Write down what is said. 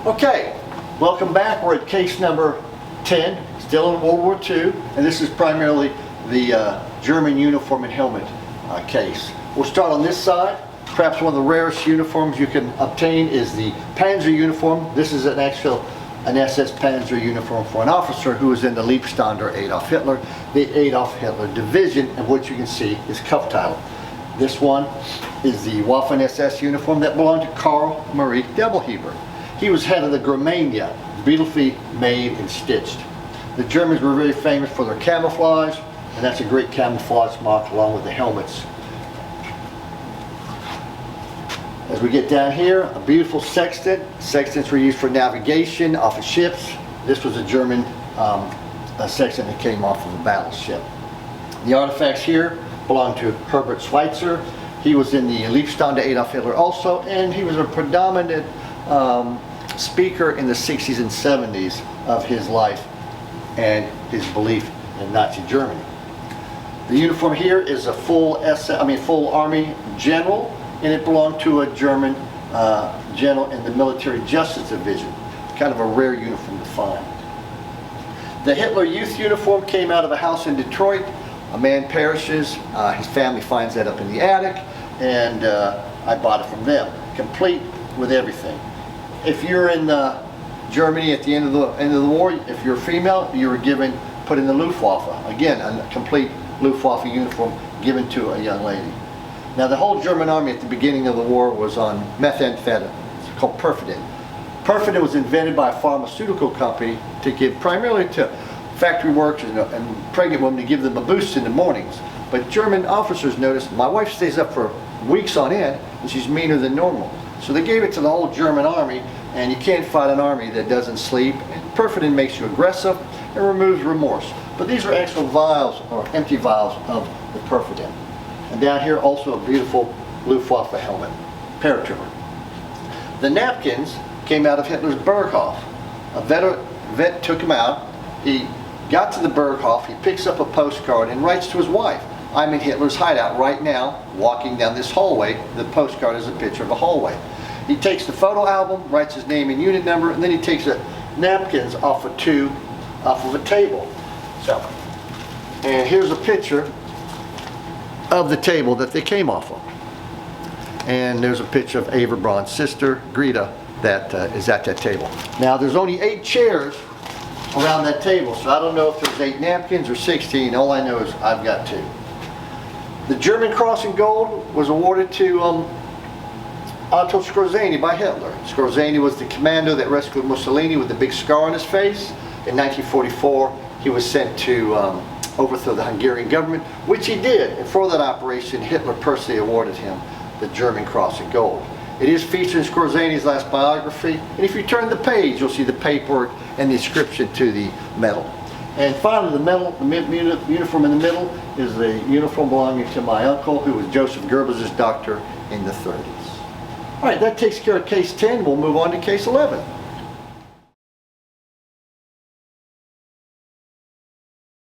Okay, welcome back. We're at case number 10, still in World War II, and this is primarily the German uniform and helmet case. We'll start on this side. Perhaps one of the rarest uniforms you can obtain is the Panzer uniform. This is an SS Panzer uniform for an officer who was in the Leibstand or Adolf Hitler, the Adolf Hitler division, and what you can see is cuff title. This one is the Waffen SS uniform that belonged to Karl Marie Doppelheber. He was head of the Germania, beautifully made and stitched. The Germans were very famous for their camouflage, and that's a great camouflage mark along with the helmets. As we get down here, a beautiful sextant. Sextants were used for navigation off of ships. This was a German sextant that came off of a battleship. The artifacts here belong to Herbert Schweitzer. He was in the Leibstand to Adolf Hitler also, and he was a predominant speaker in the 60s and 70s of his life and his belief in Nazi Germany. The uniform here is a full Army general, and it belonged to a German general in the Military Justice Division. Kind of a rare uniform to find. The Hitler Youth uniform came out of a house in Detroit. A man perishes, his family finds that up in the attic, and I bought it from them, complete with everything. If you're in Germany at the end of the war, if you're female, you were put in the Luftwaffe. Again, a complete Luftwaffe uniform given to a young lady. Now, the whole German army at the beginning of the war was on methamphetamine. It's called Perfidan. Perfidan was invented by a pharmaceutical company to give primarily to factory workers and pregnant women, to give them a boost in the mornings. But German officers noticed, my wife stays up for weeks on end and she's meaner than normal. So they gave it to the whole German army, and you can't fight an army that doesn't sleep. And Perfidan makes you aggressive and removes remorse. But these are actual vials, or empty vials, of the Perfidan. And down here also a beautiful Luftwaffe helmet, paratrooper. The napkins came out of Hitler's Berghof. A vet took him out. He got to the Berghof, he picks up a postcard and writes to his wife, "I'm in Hitler's hideout right now, walking down this hallway." The postcard is a picture of a hallway. He takes the photo album, writes his name and unit number, and then he takes the napkins off of a table. So, and here's a picture of the table that they came off of. And there's a picture of Eva Braun's sister, Greta, that is at that table. Now, there's only 8 chairs around that table, so I don't know if there's 8 napkins or 16. All I know is I've got 2. The German Cross in Gold was awarded to Otto Skorzeny by Hitler. Skorzeny was the commando that rescued Mussolini with the big scar on his face. In 1944, he was sent to overthrow the Hungarian government, which he did. And for that operation, Hitler personally awarded him the German Cross in Gold. It is featured in Skorzeny's last biography, and if you turn the page, you'll see the paperwork and the inscription to the medal. And finally, the uniform in the middle is the uniform belonging to my uncle, who was Joseph Goebbels' doctor in the 30s. All right, that takes care of case 10. We'll move on to case 11.